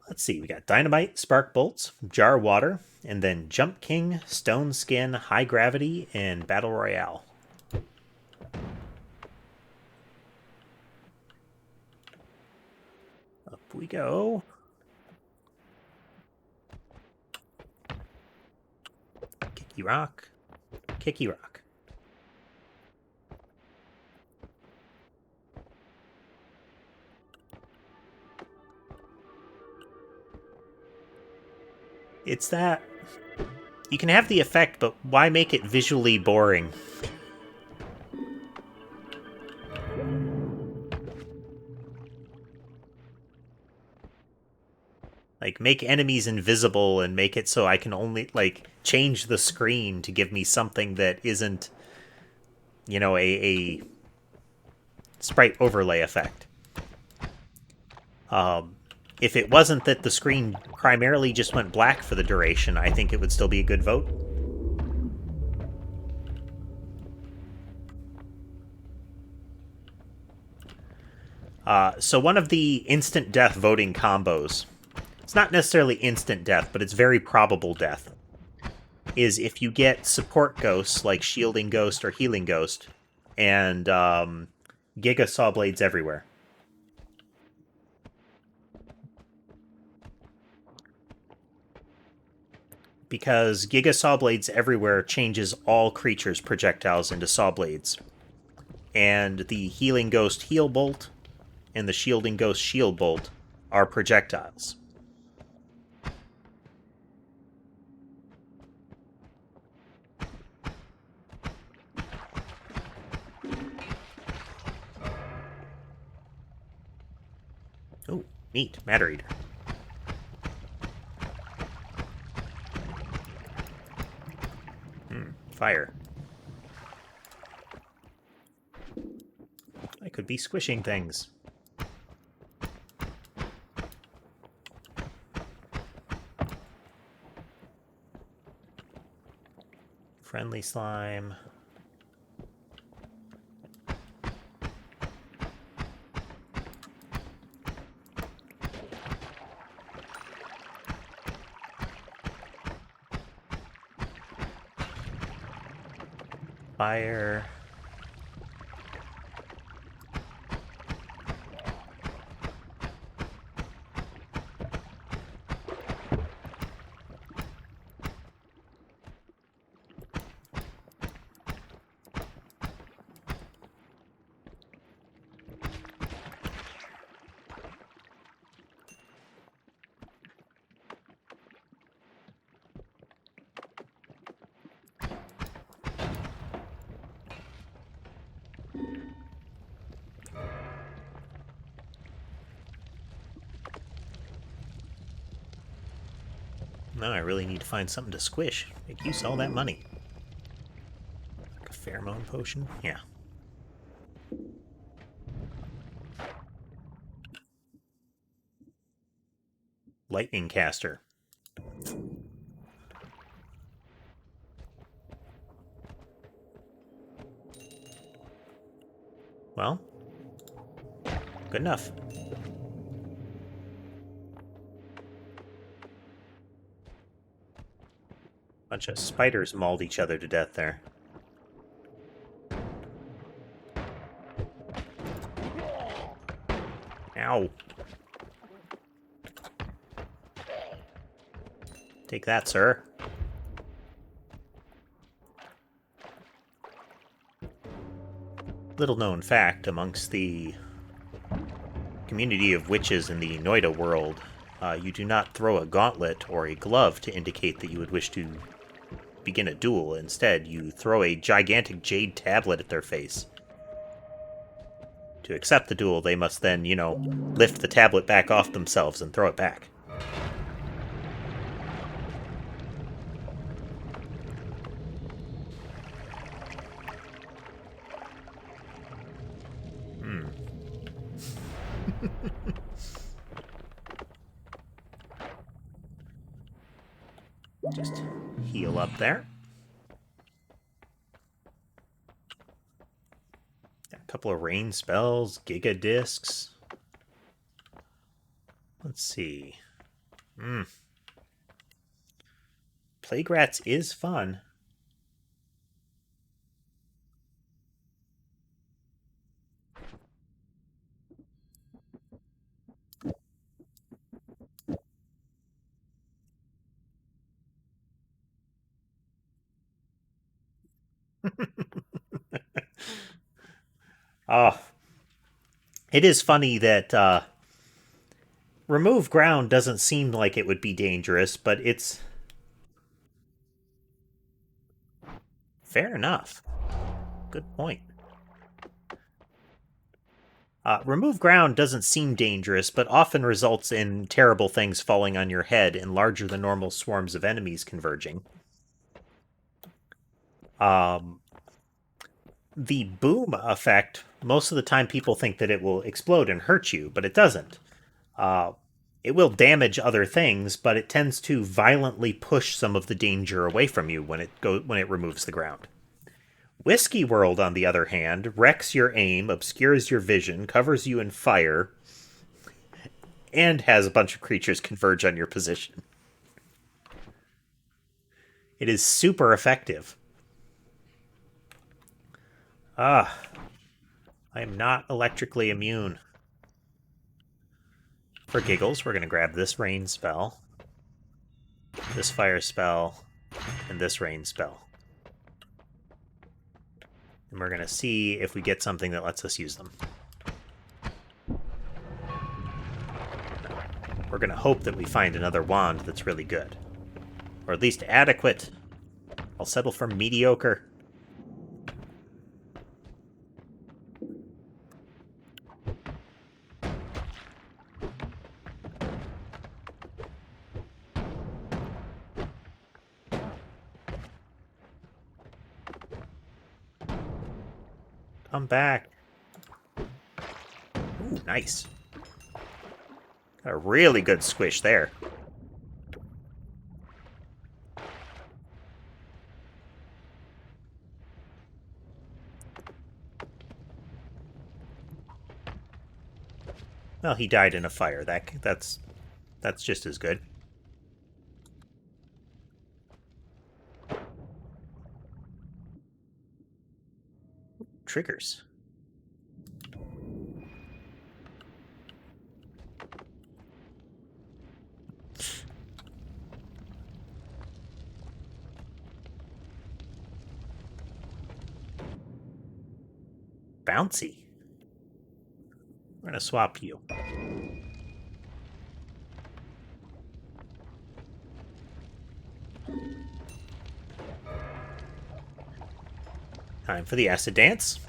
Let's see, we got Dynamite, Spark Bolts, Jar Water, and then Jump King, Stone Skin, High Gravity, and Battle Royale. Up we go. Kicky Rock. Kicky Rock. It's that. You can have the effect, but why make it visually boring? Like, make enemies invisible and make it so I can only, like, change the screen to give me something that isn't, a sprite overlay effect. If it wasn't that the screen primarily just went black for the duration, I think it would still be a good vote. So one of the instant death voting combos, it's not necessarily instant death, but it's very probable death, is if you get support ghosts like Shielding Ghost or Healing Ghost and Giga Saw Blades everywhere. Because Giga Saw Blades everywhere changes all creatures' projectiles into Saw Blades. And the Healing Ghost Heal Bolt and the Shielding Ghost Shield Bolt are projectiles. Oh, neat. Matter Eater. Fire. I could be squishing things. Friendly slime. Fire. Now I really need to find something to squish. Make use of all that money. Like a pheromone potion? Yeah. Lightning caster. Well, good enough. Bunch of spiders mauled each other to death there. Ow. Take that, sir. Little known fact amongst the community of witches in the Noita world, you do not throw a gauntlet or a glove to indicate that you would wish to begin a duel. Instead, you throw a gigantic jade tablet at their face. To accept the duel, they must then, lift the tablet back off themselves and throw it back. Just heal up there. Got a couple of rain spells, Giga Discs. Let's see. Mm. Plague rats is fun. Oh, it is funny that remove ground doesn't seem like it would be dangerous, but it's fair enough. Good point. Remove ground doesn't seem dangerous, but often results in terrible things falling on your head and larger than normal swarms of enemies converging. Um, the boom effect, most of the time people think that it will explode and hurt you, but it doesn't. Uh, it will damage other things, but it tends to violently push some of the danger away from you when it removes the ground. Whiskey World, on the other hand, wrecks your aim, obscures your vision, covers you in fire, and has a bunch of creatures converge on your position. It is super effective. Ah, I am not electrically immune. For giggles, we're going to grab this rain spell, this fire spell, and this rain spell. And we're going to see if we get something that lets us use them. We're going to hope that we find another wand that's really good. Or at least adequate. I'll settle for mediocre. Come back. Ooh, nice. Got a really good squish there. Well, he died in a fire. That's just as good. Triggers. Bouncy. We're going to swap you. Time for the acid dance.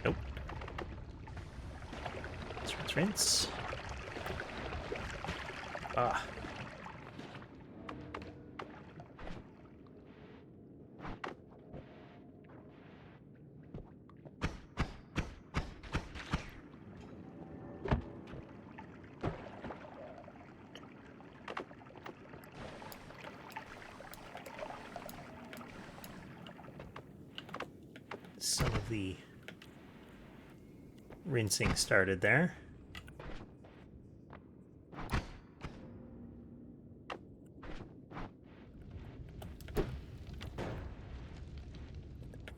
Nope. Rinse. Ah. Some of the rinsing started there.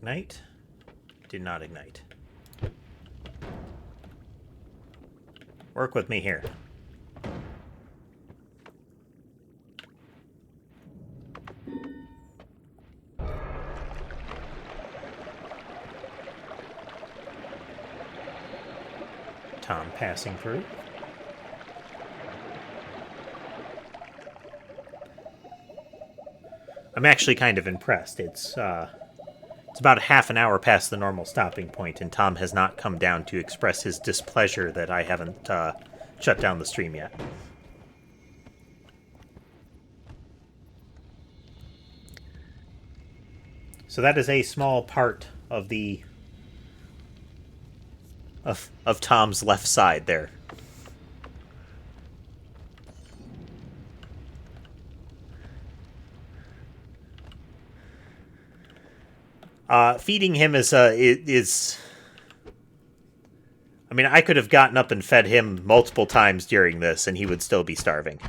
Ignite. Did not ignite. Work with me here. Tom passing through. I'm actually kind of impressed. It's about a half an hour past the normal stopping point, and Tom has not come down to express his displeasure that I haven't shut down the stream yet. So that is a small part of the of Tom's left side there. Feeding him is. I mean, I could have gotten up and fed him multiple times during this, and he would still be starving.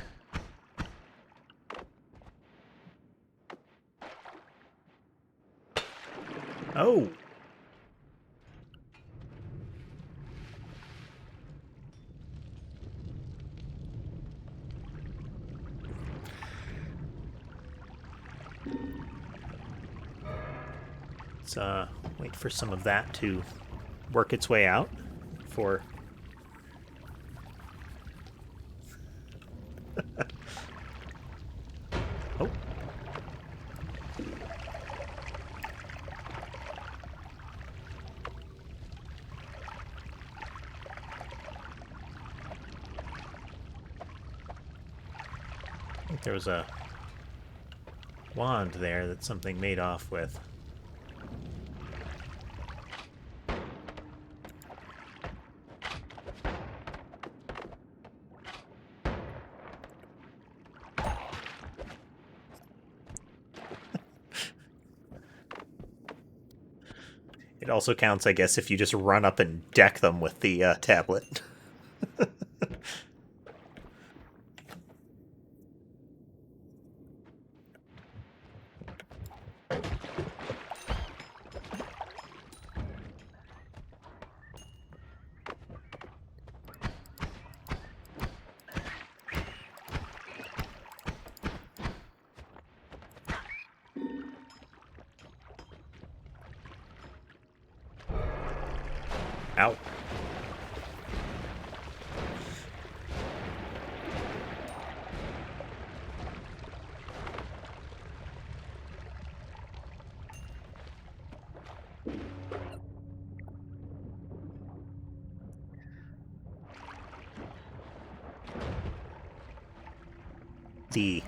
Oh. Let's wait for some of that to work its way out for. Oh. I think there was a wand there that something made off with. It also counts, I guess, if you just run up and deck them with the tablet. Ow. The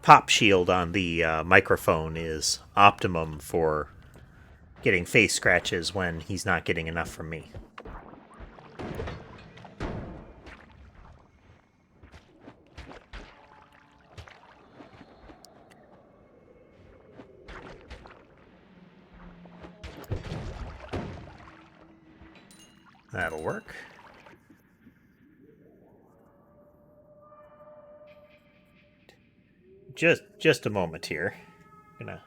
pop shield on the microphone is optimum for getting face scratches when he's not getting enough from me. That'll work. Just a moment here. Gonna.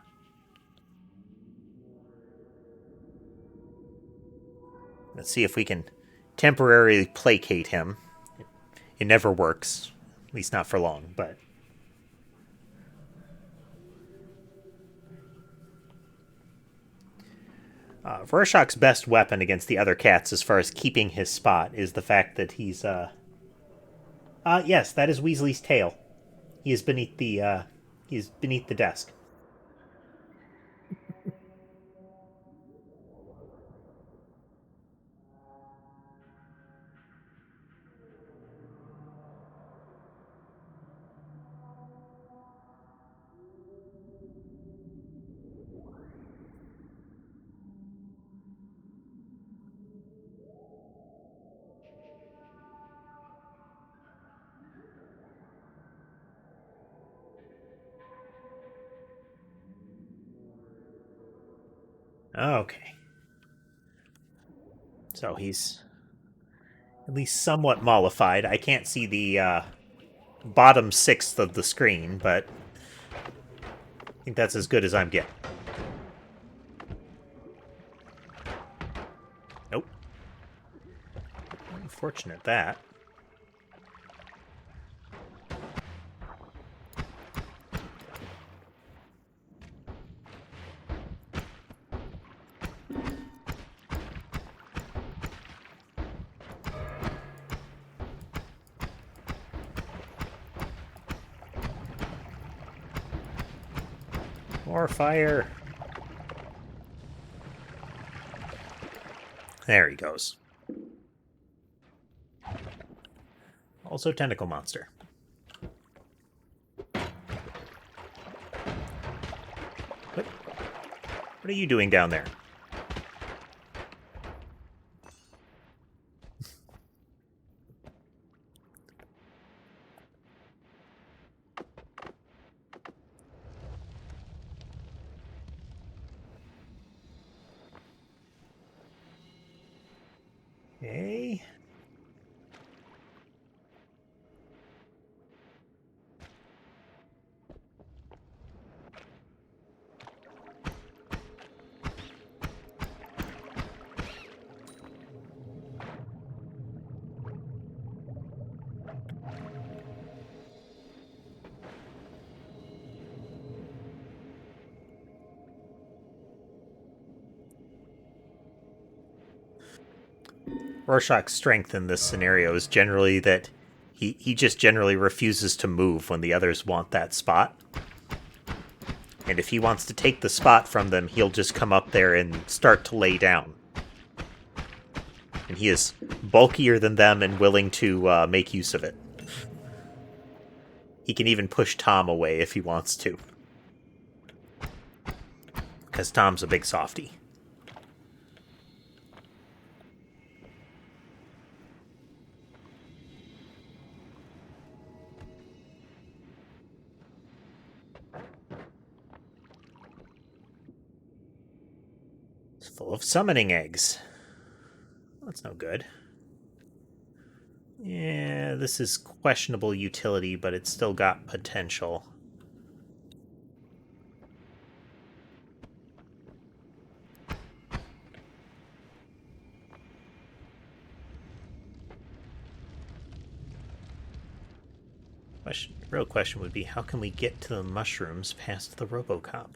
Let's see if we can temporarily placate him. It never works, at least not for long, but. Rorschach's best weapon against the other cats, as far as keeping his spot, is the fact that he's. Yes, that is Weasley's tail. He is beneath the. He's beneath the desk. Okay. So he's at least somewhat mollified. I can't see the bottom sixth of the screen, but I think that's as good as I'm getting. Nope. Unfortunate that. More fire. There he goes. Also tentacle monster. What are you doing down there? Rorschach's strength in this scenario is generally that he just generally refuses to move when the others want that spot. And if he wants to take the spot from them, he'll just come up there and start to lay down. And he is bulkier than them and willing to make use of it. He can even push Tom away if he wants to. Because Tom's a big softie. It's full of summoning eggs. That's no good. Yeah, this is questionable utility, but it's still got potential. Real question would be, how can we get to the mushrooms past the RoboCop?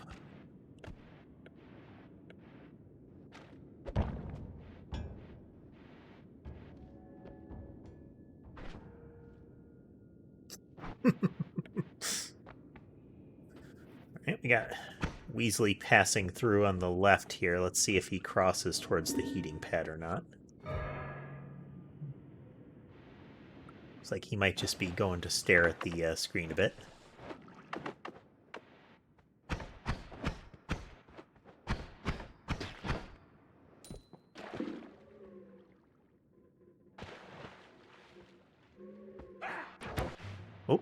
Alright, we got Weasley passing through on the left here. Let's see if he crosses towards the heating pad or not. Looks like he might just be going to stare at the screen a bit. Oh.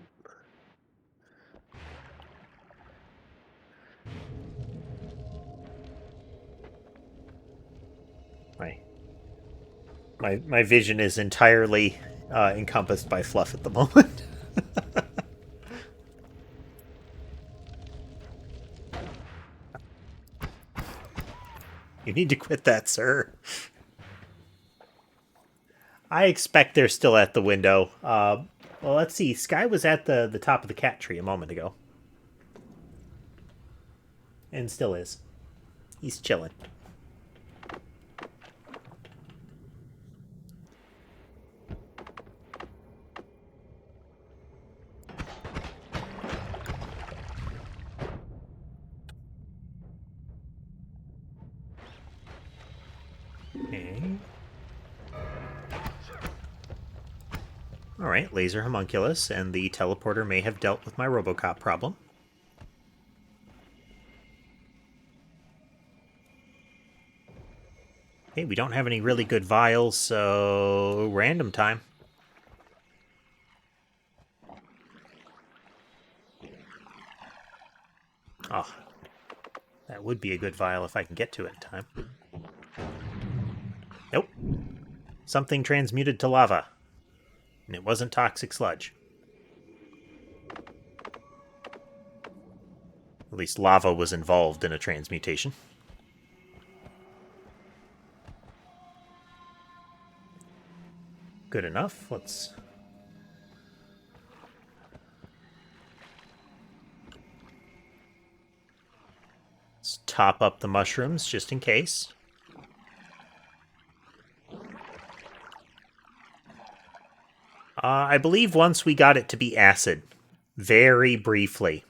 My vision is entirely encompassed by fluff at the moment. You need to quit that, sir. I expect they're still at the window. Well, let's see. Sky was at the top of the cat tree a moment ago. And still is. He's chilling. Okay. Alright, laser homunculus, and the teleporter may have dealt with my RoboCop problem. Okay, we don't have any really good vials, so random time. Oh, that would be a good vial if I can get to it in time. Nope. Something transmuted to lava. And it wasn't toxic sludge. At least lava was involved in a transmutation. Good enough. Let's top up the mushrooms just in case. I believe once we got it to be acid. Very briefly.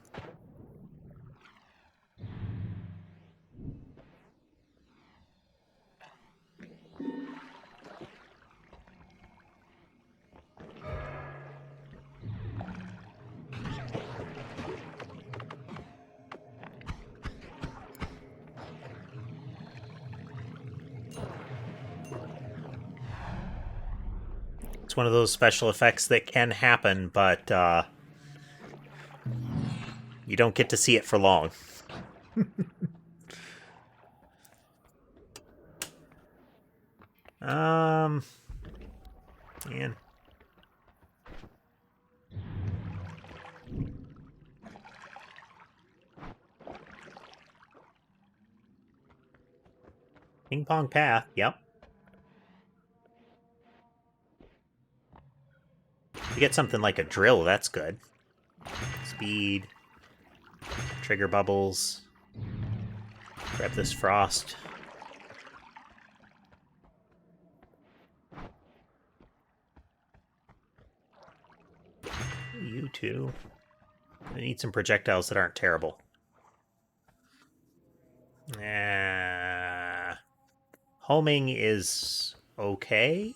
It's one of those special effects that can happen, but you don't get to see it for long. Man. Ping pong path, yep. You get something like a drill, that's good. Speed. Trigger bubbles. Grab this frost. You too. I need some projectiles that aren't terrible. Homing is okay.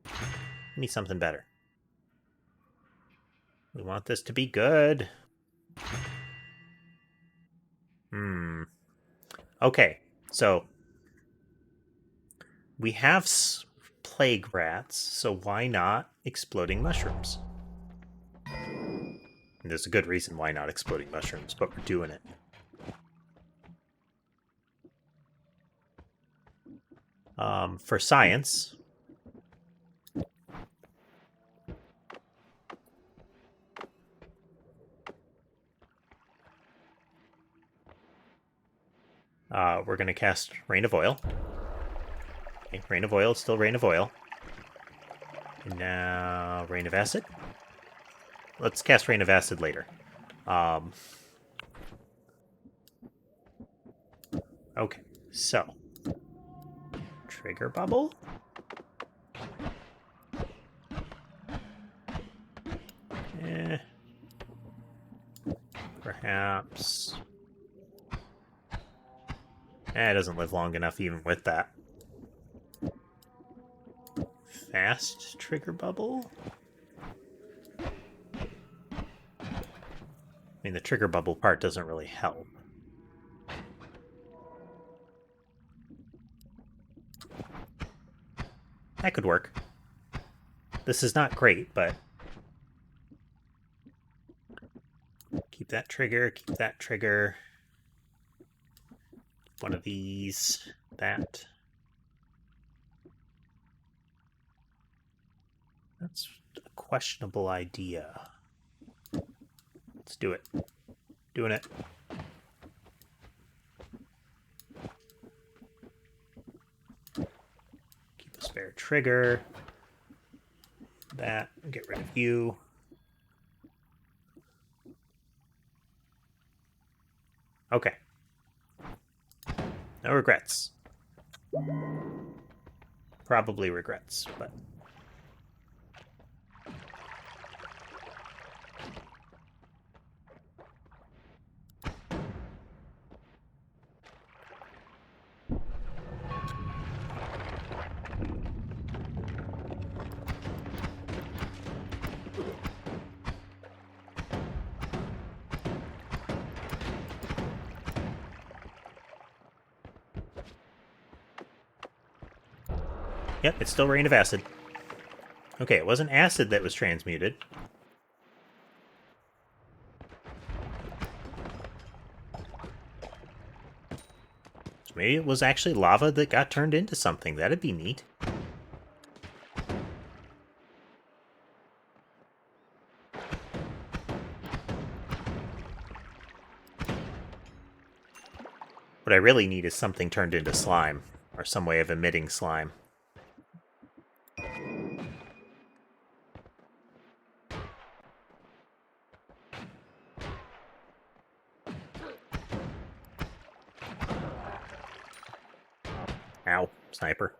Give me something better. We want this to be good. Okay, so we have plague rats, so why not exploding mushrooms? And there's a good reason why not exploding mushrooms, but we're doing it. For science, we're going to cast Rain of Oil. Okay, Rain of Oil, still Rain of Oil. And now Rain of Acid. Let's cast Rain of Acid later. Okay, so trigger bubble. Perhaps. It doesn't live long enough even with that. Fast trigger bubble? I mean, the trigger bubble part doesn't really help. That could work. This is not great, but... Keep that trigger, keep that trigger. One of these, that. That's a questionable idea. Let's do it. Doing it. Keep a spare trigger. That, get rid of you. Okay. No regrets. Probably regrets, but... Yep, it's still Rain of Acid. Okay, it wasn't acid that was transmuted. So maybe it was actually lava that got turned into something. That'd be neat. What I really need is something turned into slime, or some way of emitting slime. Ow, sniper.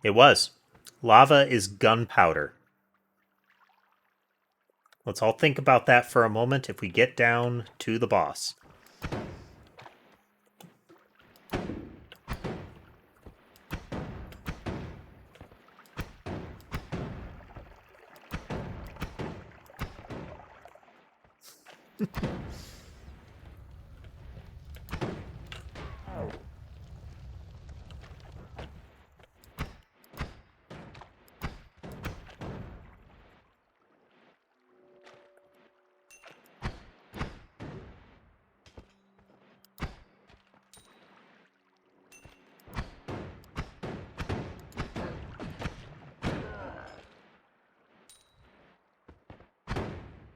It was. Lava is gunpowder. Let's all think about that for a moment if we get down to the boss.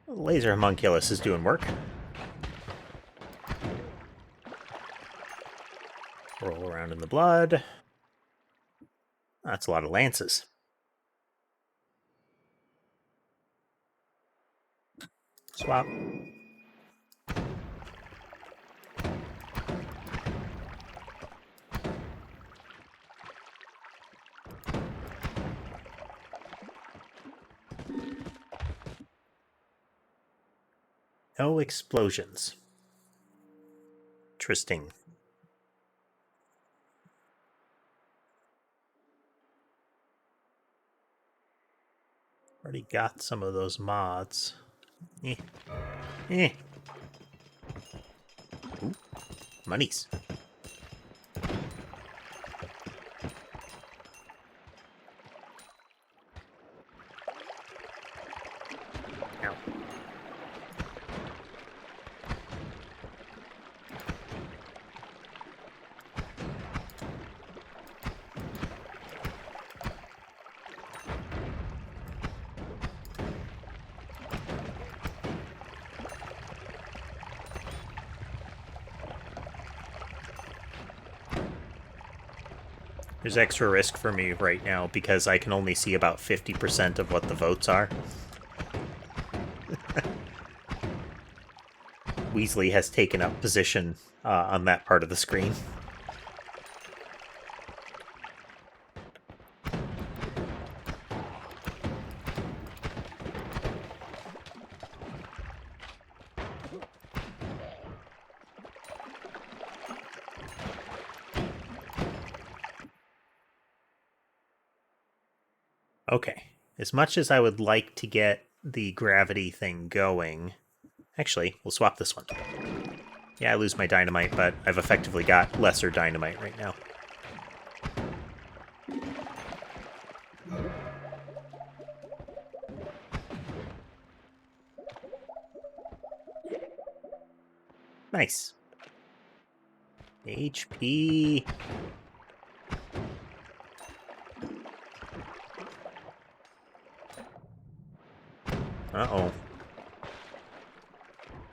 Laser homunculus is doing work. Roll around in the blood. That's a lot of lances. Swap. No explosions. Interesting. Already got some of those mods. Eh. Eh. Ooh, monies. Ow. There's extra risk for me right now because I can only see about 50% of what the votes are. Weasley has taken up position on that part of the screen. Okay. As much as I would like to get the gravity thing going... Actually, we'll swap this one. Yeah, I lose my dynamite, but I've effectively got lesser dynamite right now. Nice. HP. Uh-oh.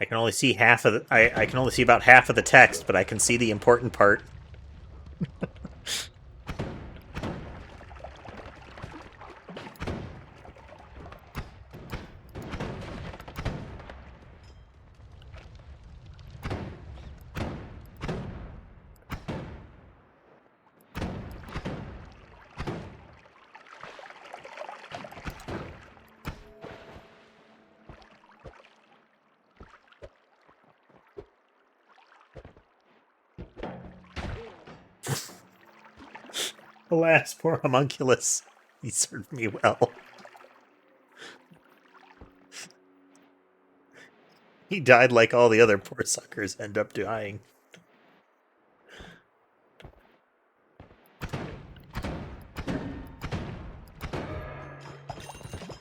I can only see half of the... I can only see about half of the text, but I can see the important part. Alas, poor homunculus. He served me well. He died like all the other poor suckers end up dying.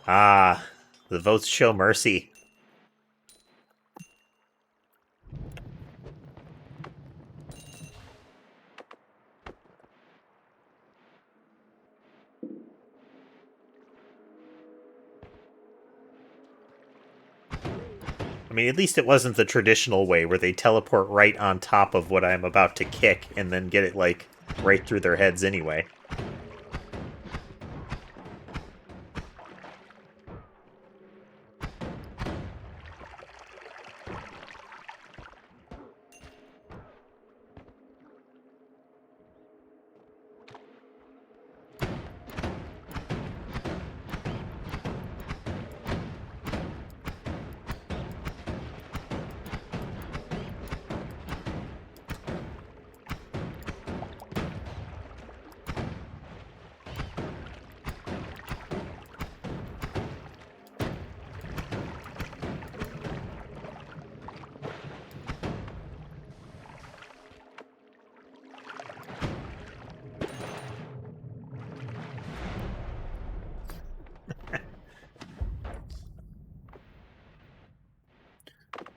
Ah, the votes show mercy. I mean, at least it wasn't the traditional way where they teleport right on top of what I'm about to kick and then get it, like, right through their heads anyway.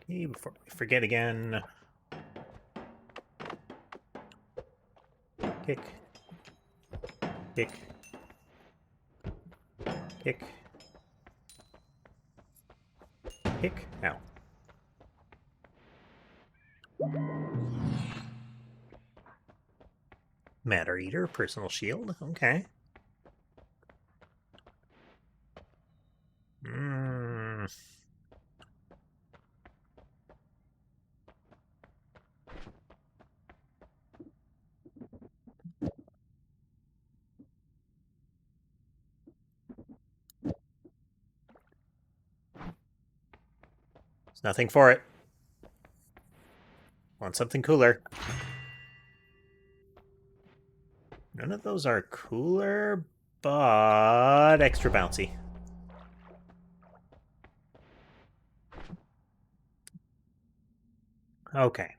Okay, before we forget again. Kick. Kick. Kick. Kick. Ow. Matter Eater, personal shield. Okay. Mm. There's nothing for it. Want something cooler. None of those are cooler, but extra bouncy. Okay.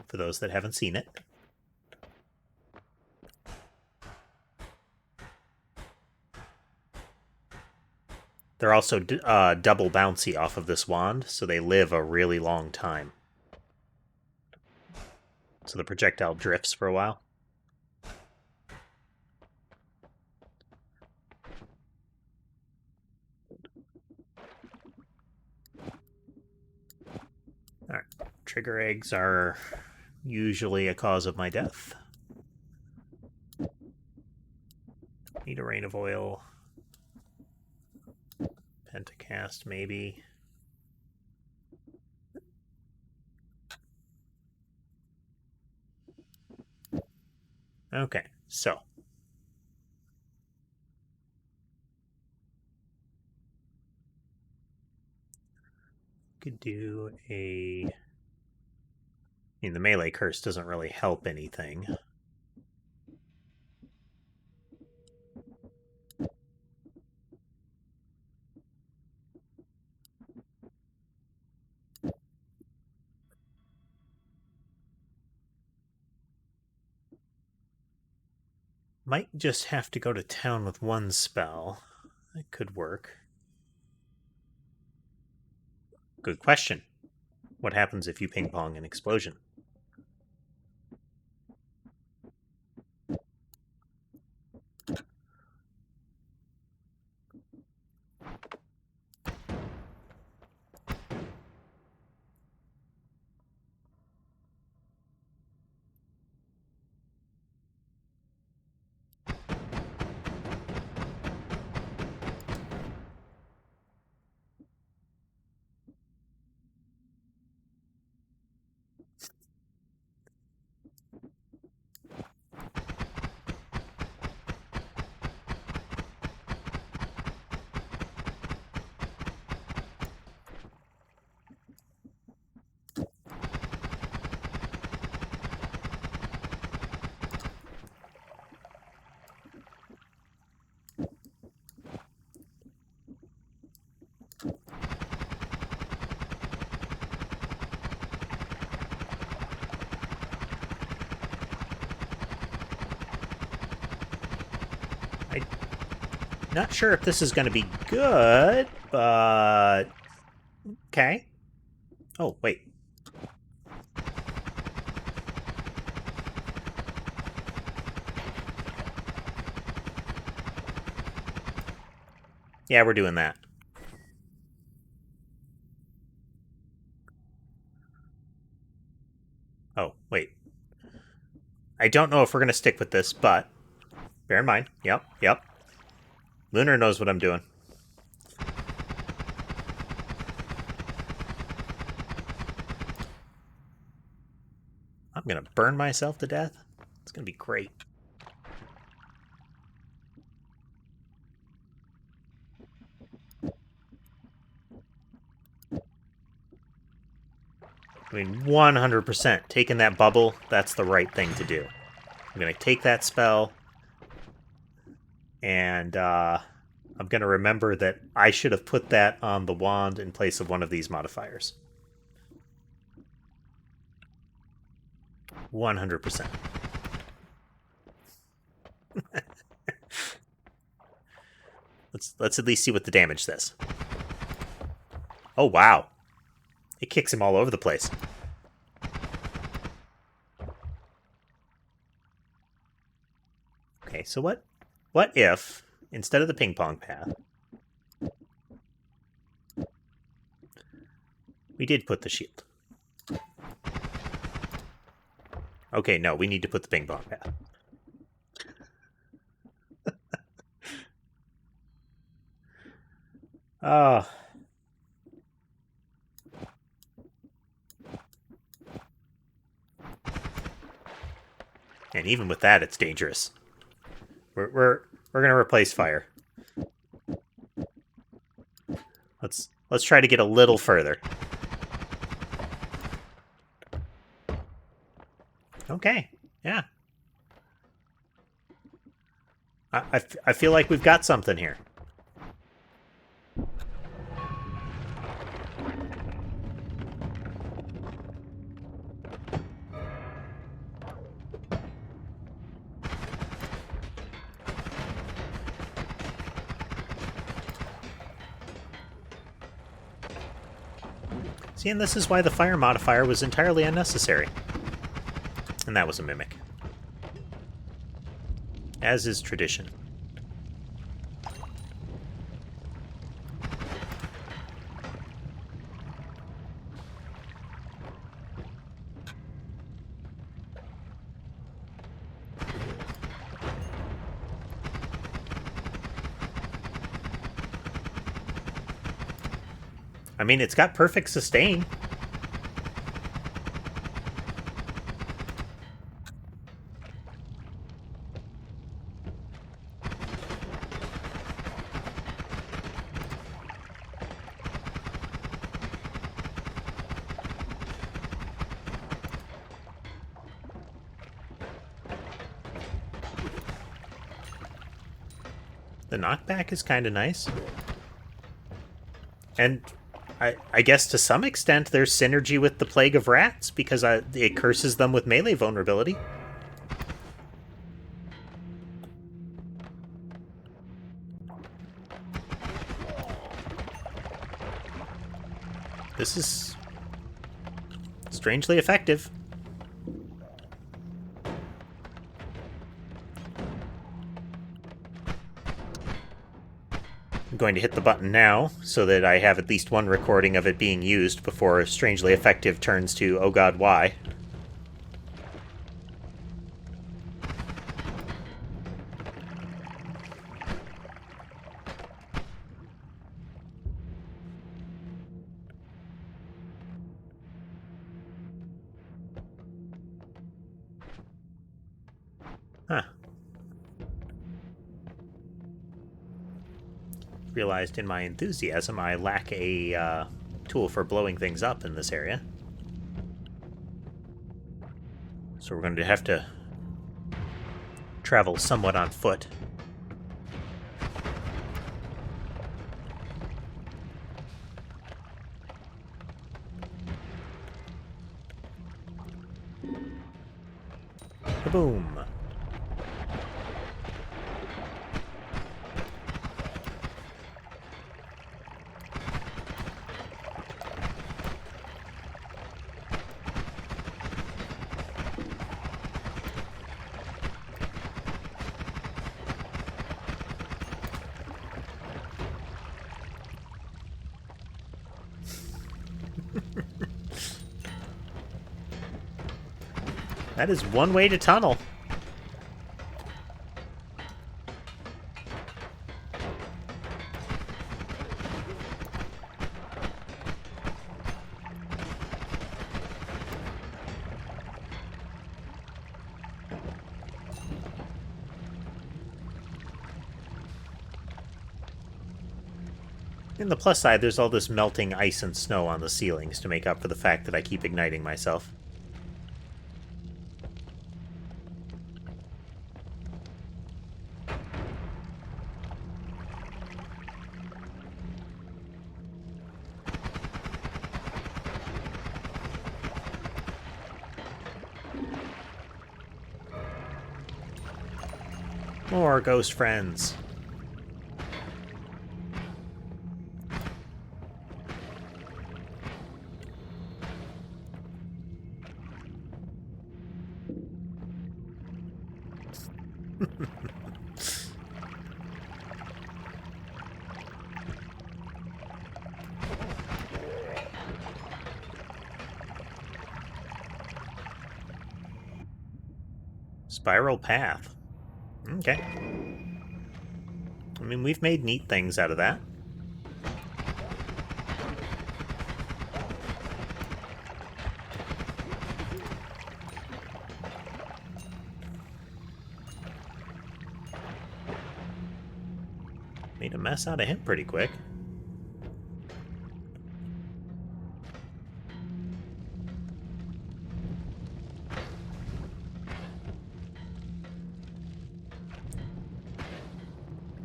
For those that haven't seen it. They're also double bouncy off of this wand, so they live a really long time. So the projectile drifts for a while. Alright. Trigger eggs are usually a cause of my death. Need a rain of oil. Pentacast, maybe. Okay, so. Could do a... I mean, the melee curse doesn't really help anything. Might just have to go to town with one spell. That could work. Good question. What happens if you ping-pong an explosion? Not sure if this is going to be good, but... Okay. Oh, wait. Yeah, we're doing that. Oh, wait. I don't know if we're going to stick with this, but... Bear in mind. Yep. Lunar knows what I'm doing. I'm going to burn myself to death. It's going to be great. I mean, 100% taking that bubble, that's the right thing to do. I'm going to take that spell, and I'm going to remember that I should have put that on the wand in place of one of these modifiers. 100%. Let's at least see what the damage says. Oh, wow. It kicks him all over the place. Okay, so what if, instead of the ping pong path, we did put the shield? Okay, no, we need to put the ping pong path. Oh. And even with that, it's dangerous. We're gonna replace fire. Let's try to get a little further. Okay, yeah. I feel like we've got something here. See, and this is why the fire modifier was entirely unnecessary. And that was a mimic. As is tradition. I mean, it's got perfect sustain. The knockback is kind of nice. And I guess to some extent there's synergy with the Plague of Rats, because it curses them with melee vulnerability. This is strangely effective. I'm going to hit the button now, so that I have at least one recording of it being used before strangely effective turns to, oh god, why? Huh. Realized in my enthusiasm I lack a tool for blowing things up in this area. So we're going to have to travel somewhat on foot. Kaboom! That is one way to tunnel. In the plus side, there's all this melting ice and snow on the ceilings to make up for the fact that I keep igniting myself. More ghost friends. Spiral path. Okay. I mean, we've made neat things out of that. Made a mess out of him pretty quick.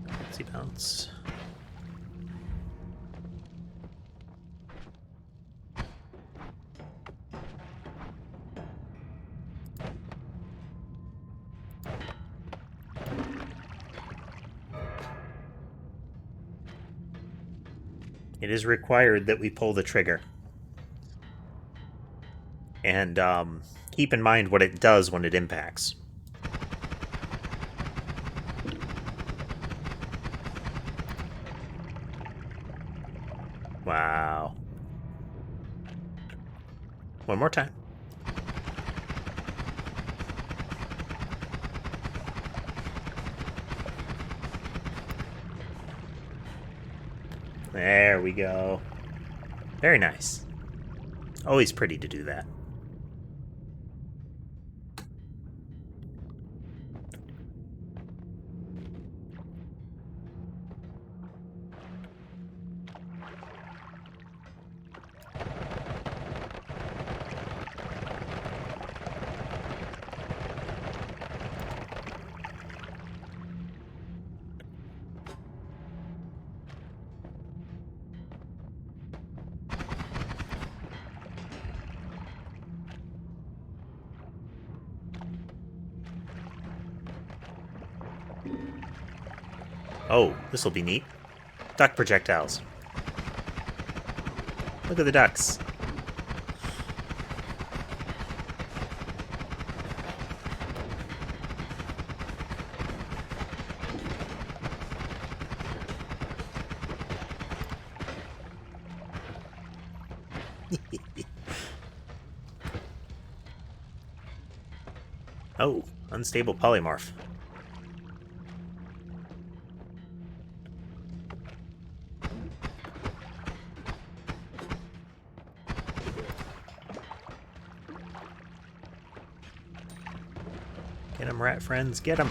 Bouncy bounce. It is required that we pull the trigger. And keep in mind what it does when it impacts. Wow. One more time. There we go. Very nice. Always pretty to do that. Oh, this'll be neat. Duck projectiles. Look at the ducks. Oh, unstable polymorph. Get 'em, rat friends, get 'em.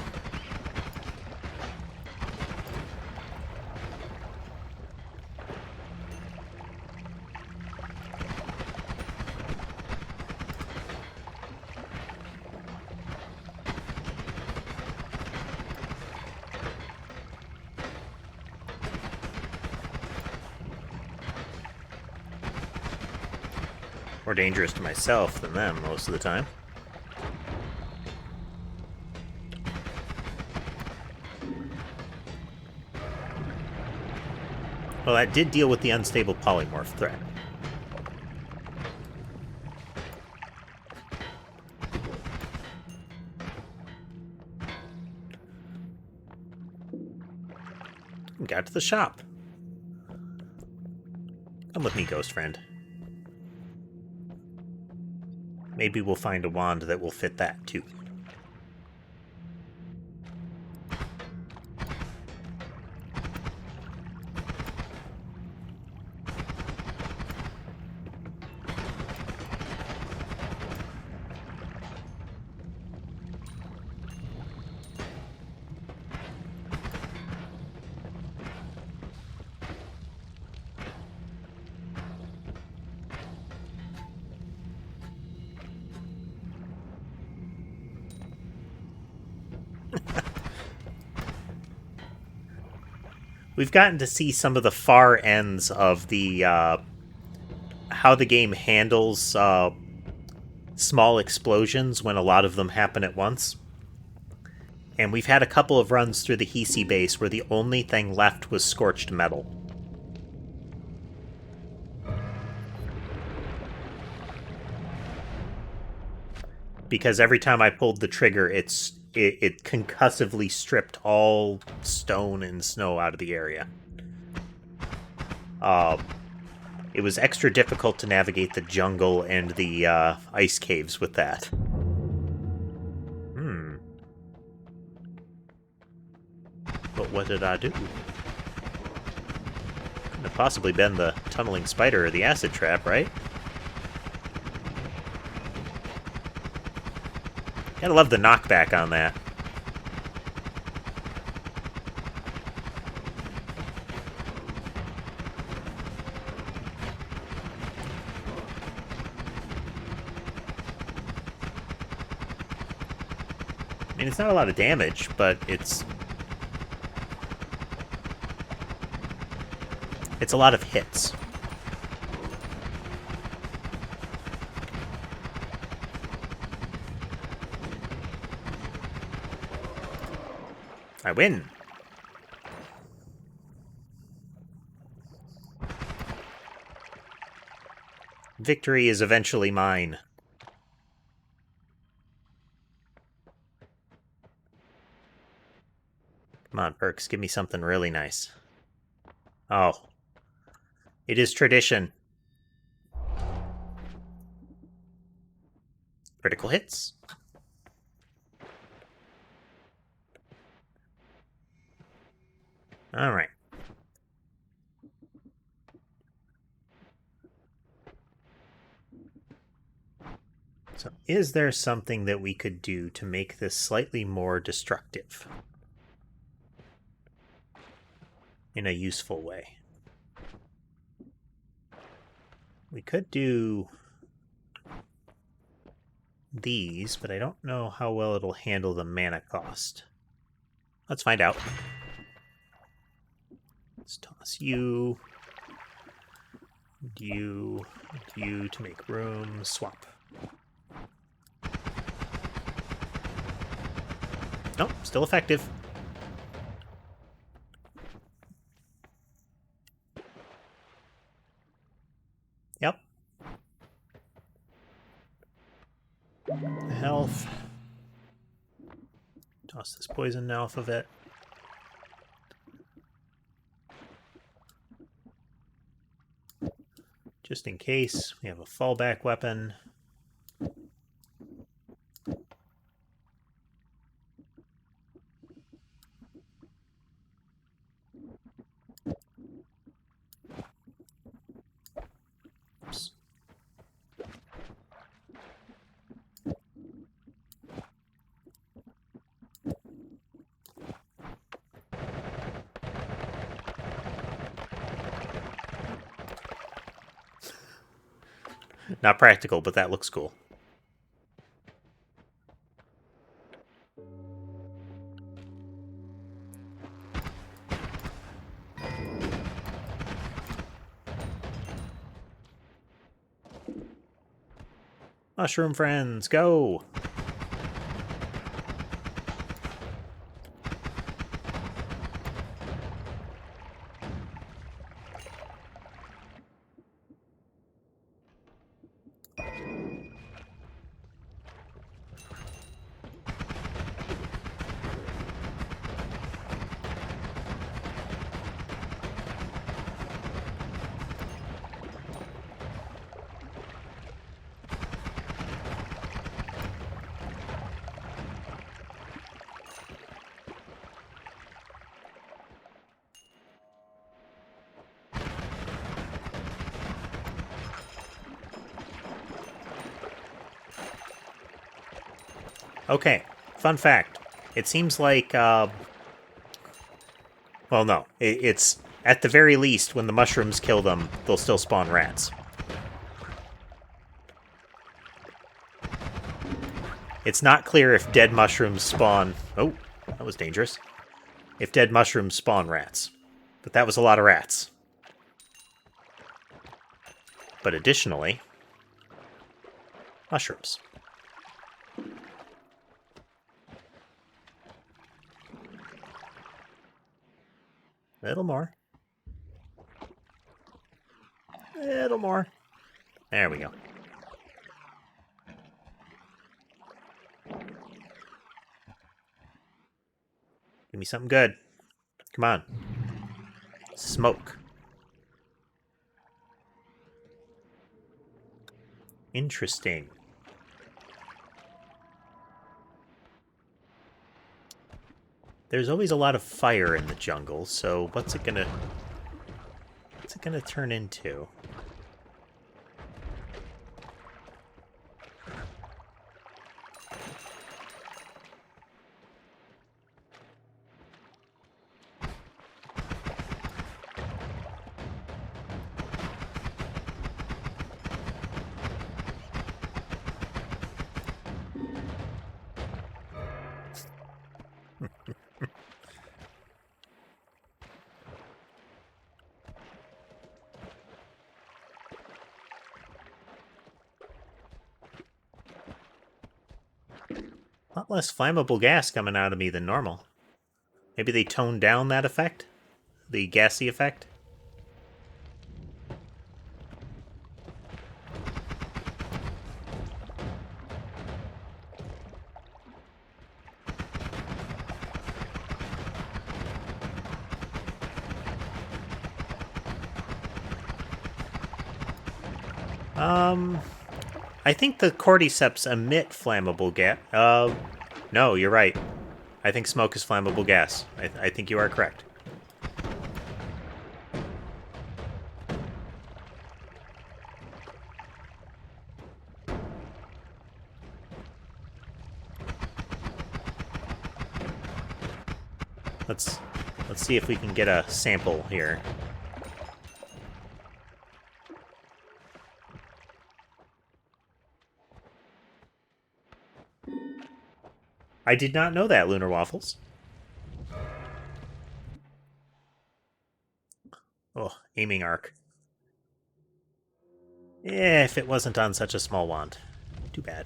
More dangerous to myself than them most of the time. Well, that did deal with the unstable polymorph threat. Got to the shop. Come with me, ghost friend. Maybe we'll find a wand that will fit that, too. We've gotten to see some of the far ends of the how the game handles small explosions when a lot of them happen at once. And we've had a couple of runs through the Hisi base where the only thing left was scorched metal. Because every time I pulled the trigger, it concussively stripped all stone and snow out of the area. It was extra difficult to navigate the jungle and the ice caves with that. But what did I do? Couldn't have possibly been the tunneling spider or the acid trap, right? Gotta love the knockback on that. mean, it's not a lot of damage, but it's a lot of hits. I win. Victory is eventually mine. Come on, Perks, give me something really nice. Oh. It is tradition. Critical hits. Alright. So, is there something that we could do to make this slightly more destructive? In a useful way. We could do these, but I don't know how well it'll handle the mana cost. Let's find out. Let's toss you. You to make room. Swap. Nope, still effective. Yep. Health. Toss this poison off of it. Just in case, we have a fallback weapon. Oops. Not practical, but that looks cool. Mushroom friends, go! Okay, fun fact. It seems like, well, no. It's, at the very least, when the mushrooms kill them, they'll still spawn rats. It's not clear if dead mushrooms spawn... Oh, that was dangerous. If dead mushrooms spawn rats. But that was a lot of rats. But additionally... mushrooms. A little more. A little more. There we go. Give me something good. Come on. Smoke. Interesting. There's always a lot of fire in the jungle, so what's it gonna turn into? A lot less flammable gas coming out of me than normal. Maybe they toned down that effect? The gassy effect? I think the cordyceps emit flammable gas. No, you're right. I think smoke is flammable gas. I think you are correct. Let's see if we can get a sample here. I did not know that, Lunar Waffles. Oh, aiming arc. Yeah, if it wasn't on such a small wand. Too bad.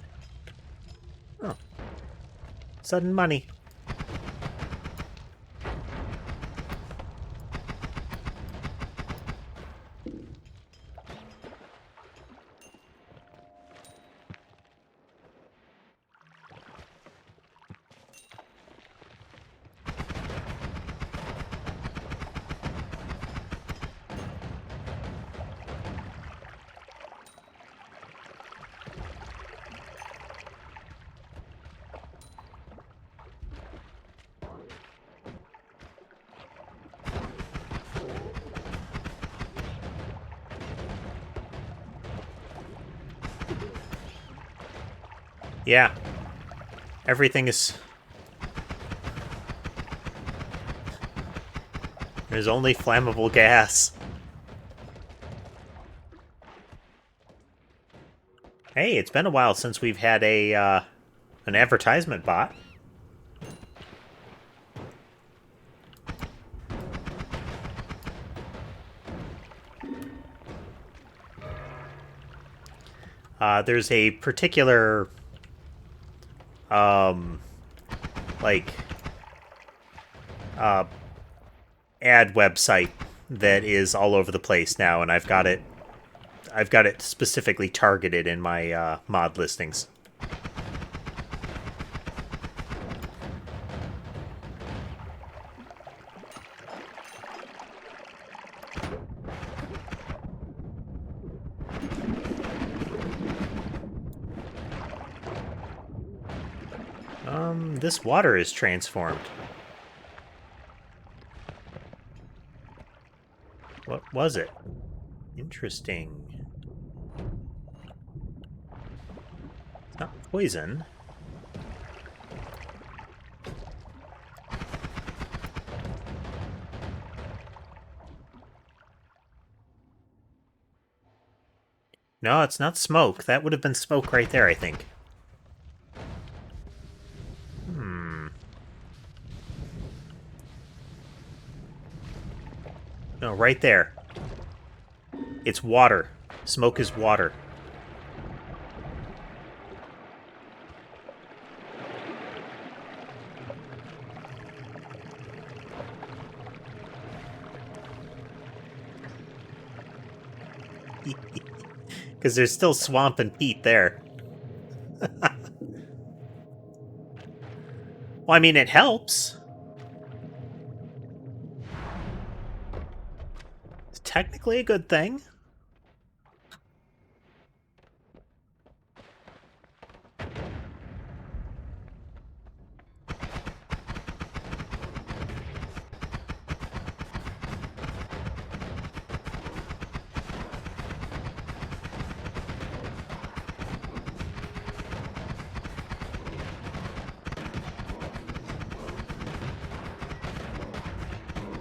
Oh. Sudden money. Yeah. Everything is... There's only flammable gas. Hey, it's been a while since we've had a an advertisement bot. There's a particular like ad website that is all over the place now, and I've got it specifically targeted in my mod listings. This water is transformed. What was it? Interesting. It's not poison. No, it's not smoke. That would have been smoke right there, I think. No, right there. It's water. Smoke is water. Because there's still swamp and peat there. Well, I mean, it helps. It's technically a good thing.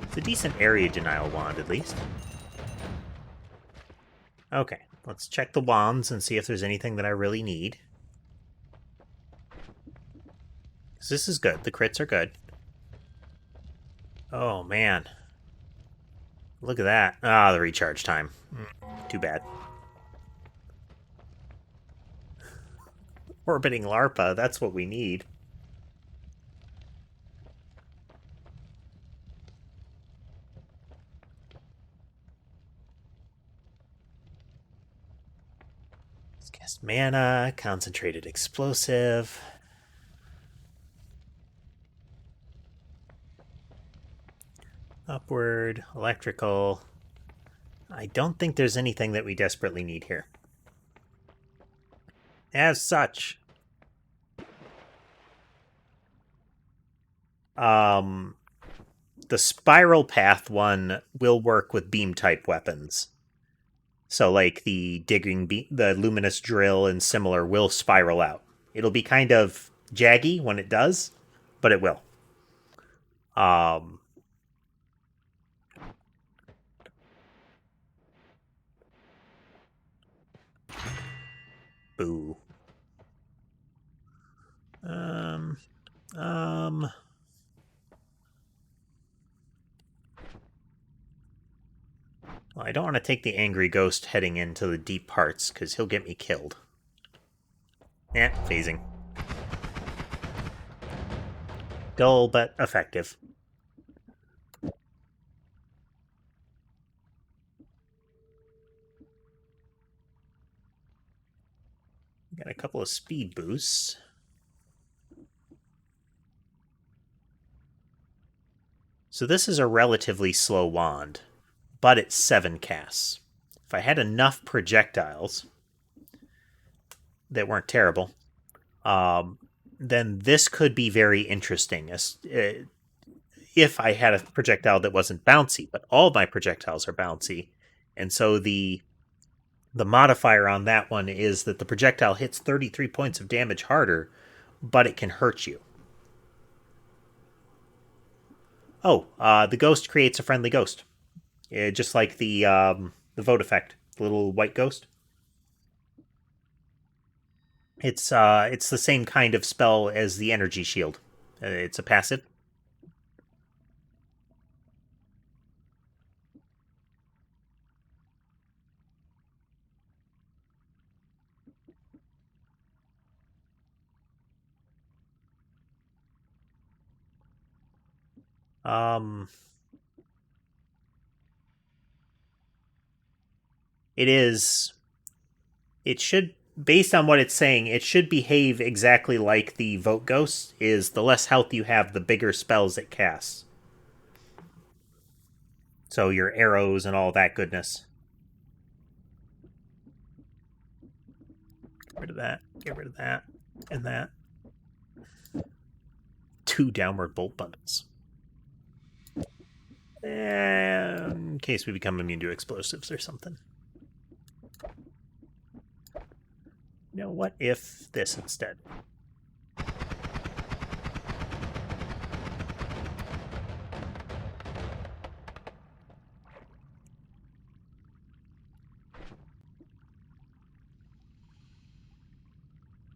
It's a decent area denial wand, at least. Okay, let's check the wands and see if there's anything that I really need. 'Cause this is good. The crits are good. Oh, man. Look at that. Ah, the recharge time. Too bad. Orbiting Larpa, that's what we need. Let's cast mana, concentrated explosive. Upward, electrical. I don't think there's anything that we desperately need here. As such, the spiral path one will work with beam type weapons. So, like the digging, the luminous drill, and similar will spiral out. It'll be kind of jaggy when it does, but it will. Boo. Well, I don't want to take the angry ghost heading into the deep parts, because he'll get me killed. Phasing. Dull, but effective. Got a couple of speed boosts. So this is a relatively slow wand, but it's 7 casts. If I had enough projectiles that weren't terrible, then this could be very interesting. If I had a projectile that wasn't bouncy, but all my projectiles are bouncy, and so the modifier on that one is that the projectile hits 33 points of damage harder, but it can hurt you. Oh, the ghost creates a friendly ghost, just like the vote effect, the little white ghost. It's the same kind of spell as the energy shield. It's a passive. It is. It should, based on what it's saying, it should behave exactly like the Vote Ghost. Is the less health you have, the bigger spells it casts. So your arrows and all that goodness. Get rid of that. Get rid of that. And that. 2 downward bolt buttons. In case we become immune to explosives or something. You know, what if this instead?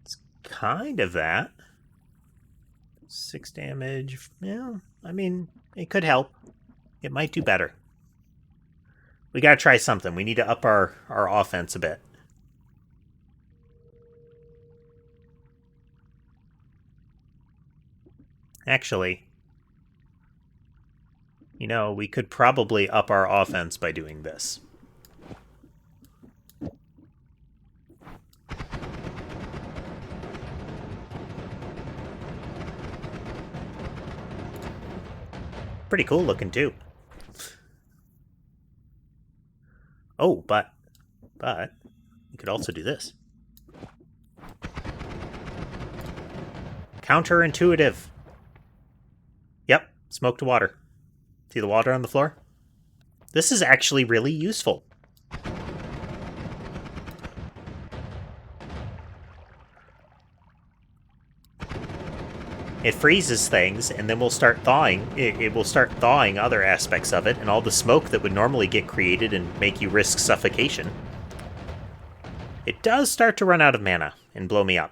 It's kind of that. 6 damage. Yeah, I mean, it could help. It might do better. We gotta try something. We need to up our offense a bit. Actually, you know, we could probably up our offense by doing this. Pretty cool looking, too. Oh, but we could also do this. Counterintuitive. Yep, smoke to water. See the water on the floor? This is actually really useful. It freezes things, and then we'll start thawing. It will start thawing other aspects of it, and all the smoke that would normally get created and make you risk suffocation. It does start to run out of mana and blow me up,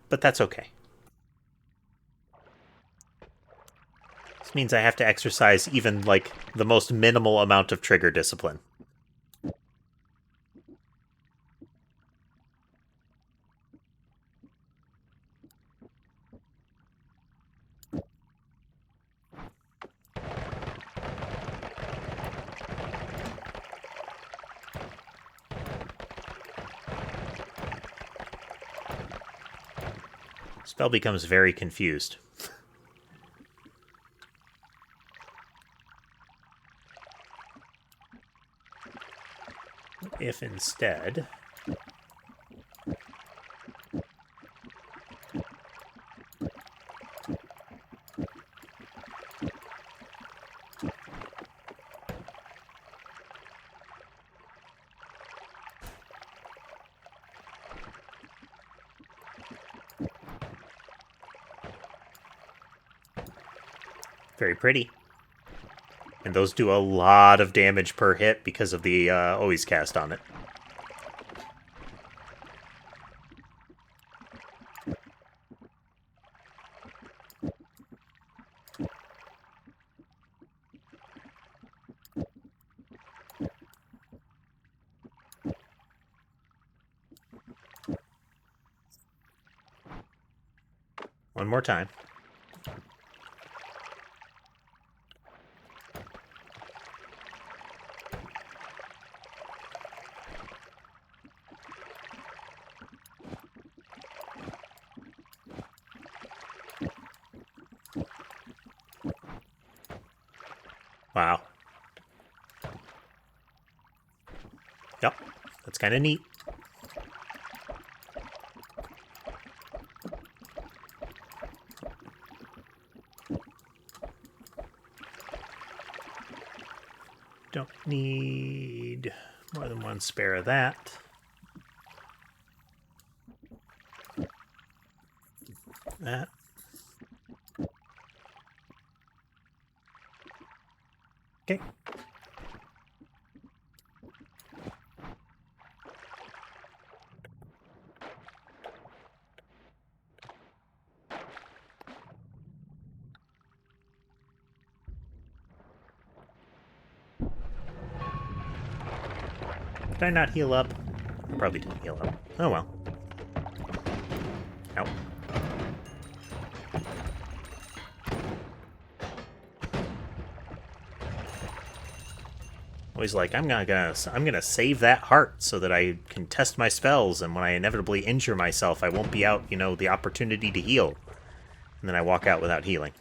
but that's okay. This means I have to exercise even, like, the most minimal amount of trigger discipline. Spell becomes very confused. If instead... Very pretty. And those do a lot of damage per hit because of the always cast on it. One more time. Wow. Yep, that's kind of neat. Don't need more than one spare of that. That. Okay. Did I not heal up? Probably didn't heal up. Oh well. Ow. Always like, I'm gonna save that heart so that I can test my spells, and when I inevitably injure myself, I won't be out, the opportunity to heal. And then I walk out without healing.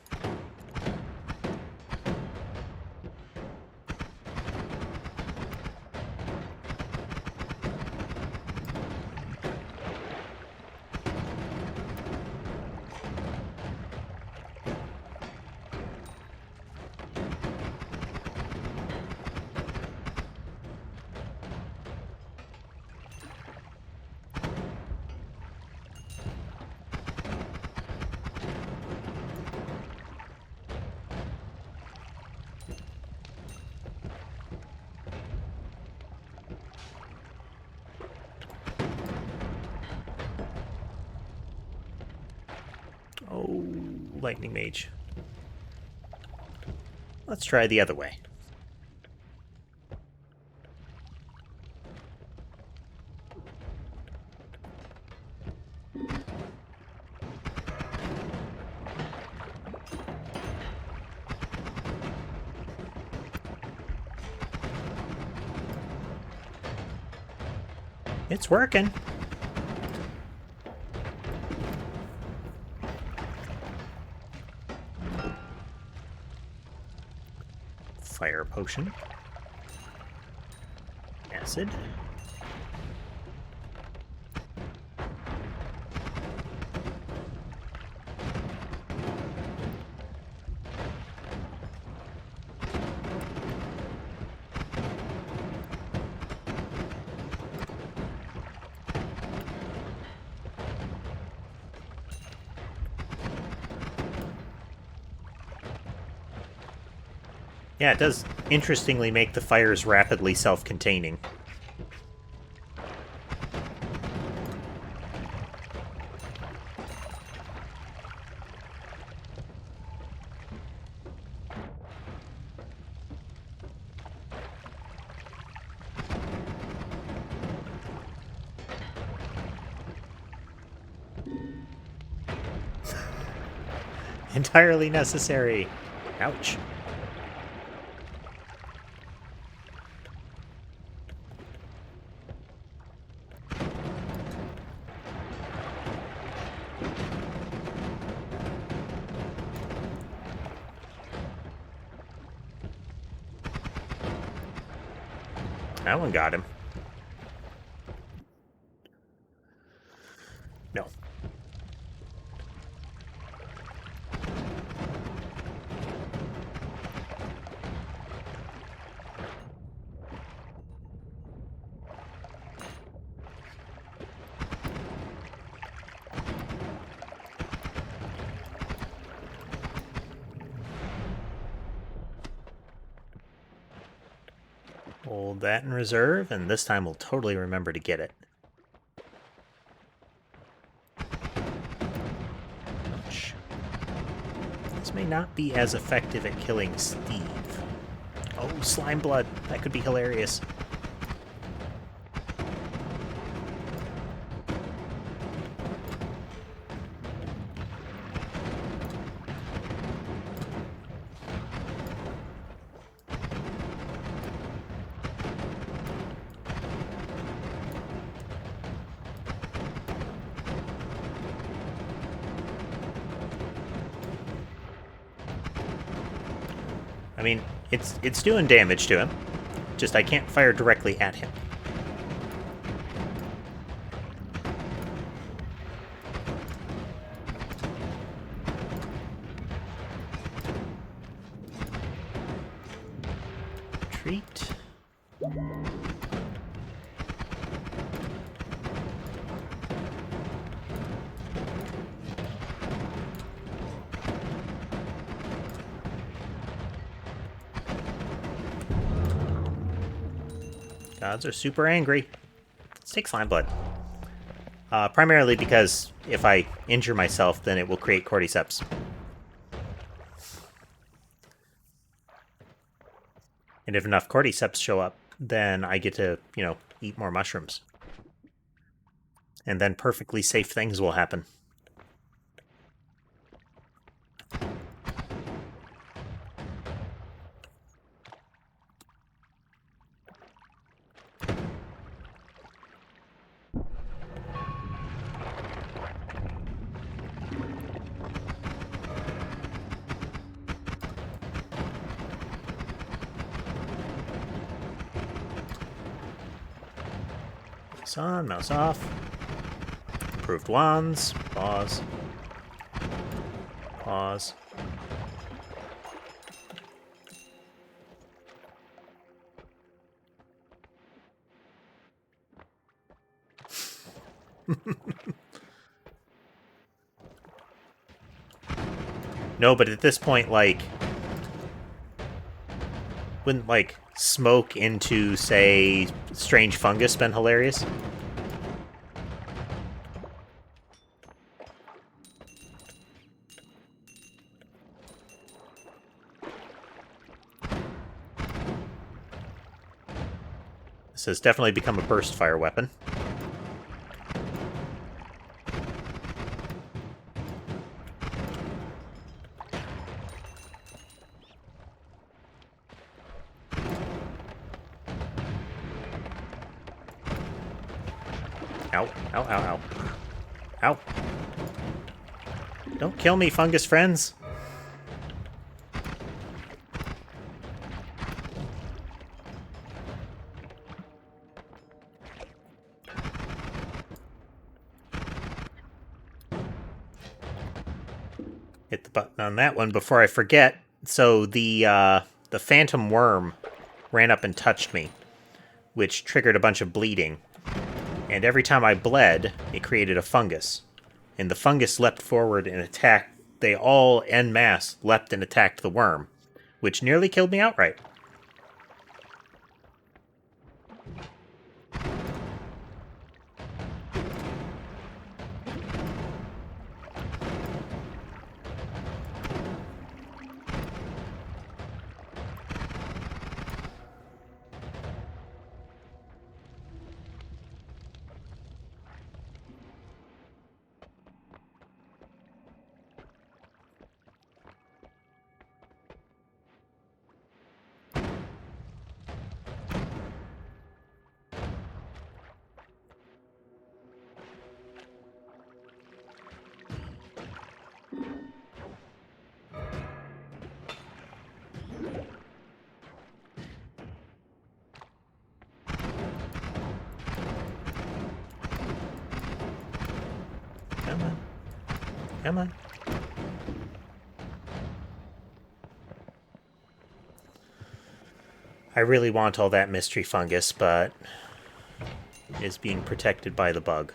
Oh, lightning mage. Let's try the other way. It's working. Fire potion. Acid. Yeah, it does interestingly make the fires rapidly self-containing. Entirely necessary. Ouch. That one got him. No. Hold that in reserve, and this time we'll totally remember to get it. Ouch. This may not be as effective at killing Steve. Oh, slime blood. That could be hilarious. I mean, it's doing damage to him. Just I can't fire directly at him. Retreat. Gods are super angry. Let's take slime blood. Primarily because if I injure myself, then it will create cordyceps. And if enough cordyceps show up, then I get to, eat more mushrooms. And then perfectly safe things will happen. Mouse on, mouse off. Improved wands. Pause. Pause. No, but at this point, wouldn't, smoke into, say, strange fungus been hilarious? This has definitely become a burst fire weapon. Ow, ow, ow, ow. Ow. Don't kill me, fungus friends. Hit the button on that one before I forget. So the phantom worm ran up and touched me, which triggered a bunch of bleeding. And every time I bled, it created a fungus. And the fungus leapt forward and attacked. They all en masse leapt and attacked the worm, which nearly killed me outright. Come on. Come on. I really want all that mystery fungus, but it is being protected by the bug.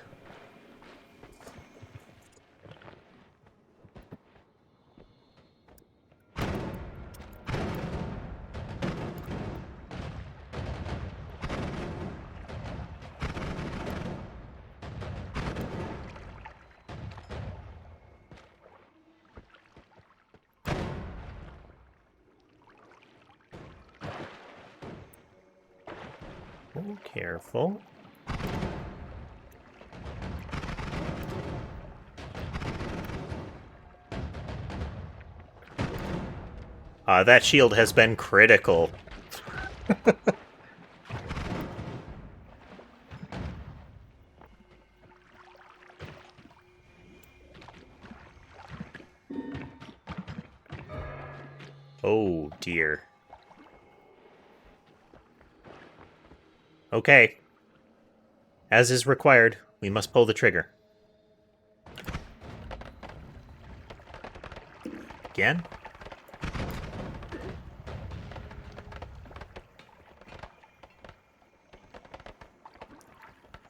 Oh, careful. That shield has been critical. Oh, dear. Okay. As is required, we must pull the trigger. Again?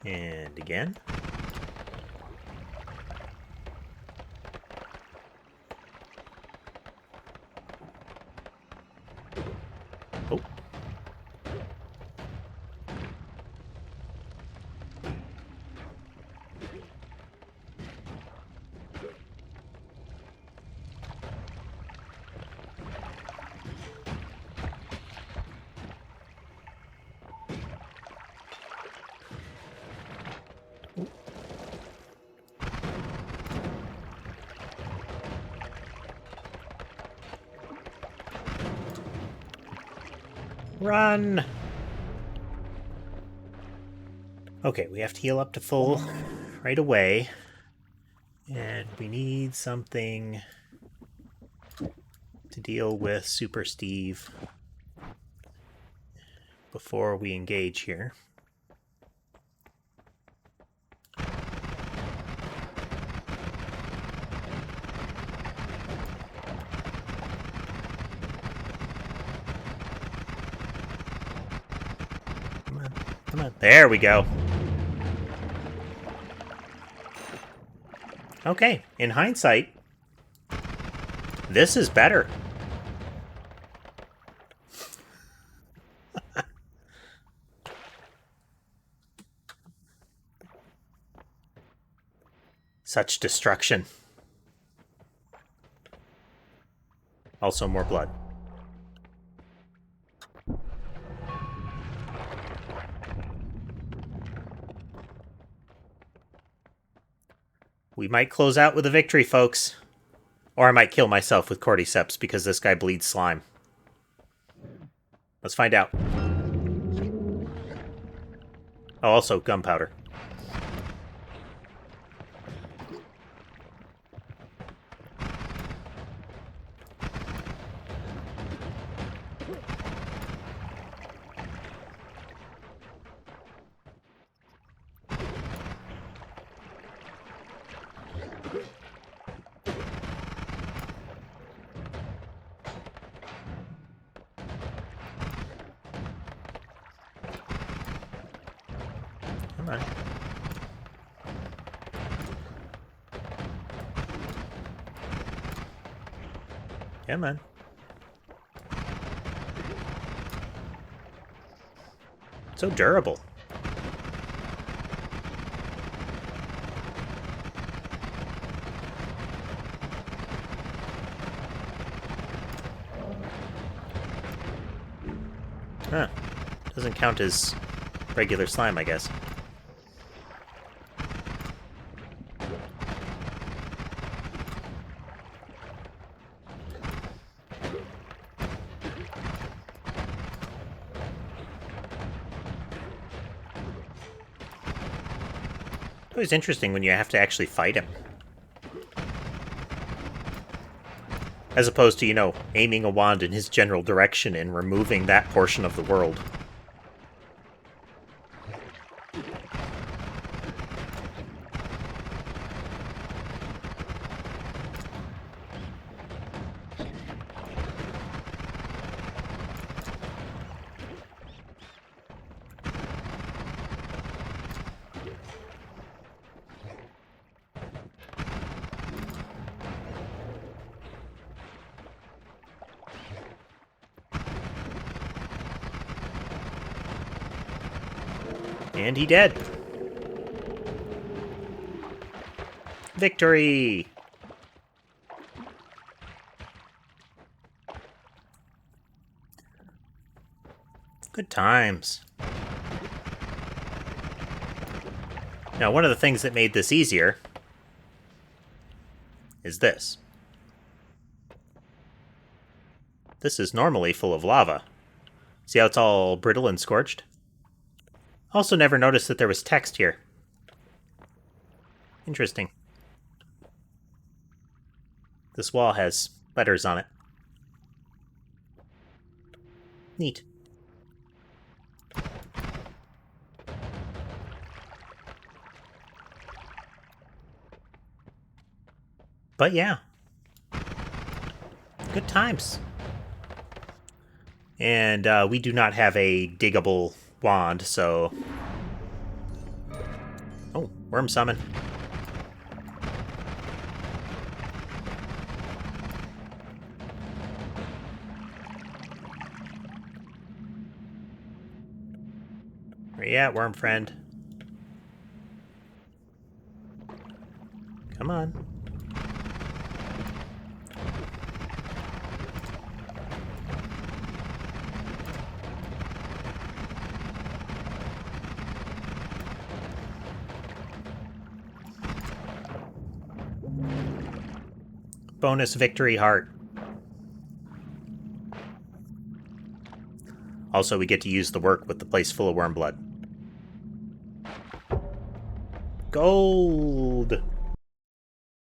And again. Oh. Run! Okay, we have to heal up to full right away. And we need something to deal with Super Steve before we engage here. Come on, come on. There we go. Okay, in hindsight, this is better. Such destruction. Also more blood. We might close out with a victory, folks. Or I might kill myself with cordyceps because this guy bleeds slime. Let's find out. Oh, also gunpowder. Come on. Come on. So durable. Huh. Doesn't count as regular slime, I guess. It's always interesting when you have to actually fight him. As opposed to, you know, aiming a wand in his general direction and removing that portion of the world. And he dead. Victory! Good times. Now, one of the things that made this easier is this. This is normally full of lava. See how it's all brittle and scorched? Also never noticed that there was text here. Interesting. This wall has letters on it. Neat. But yeah. Good times. And we do not have a diggable wand, so... Oh, worm summon. Where you at, worm friend? Come on. Bonus victory heart. Also, we get to use the work with the place full of worm blood. Gold!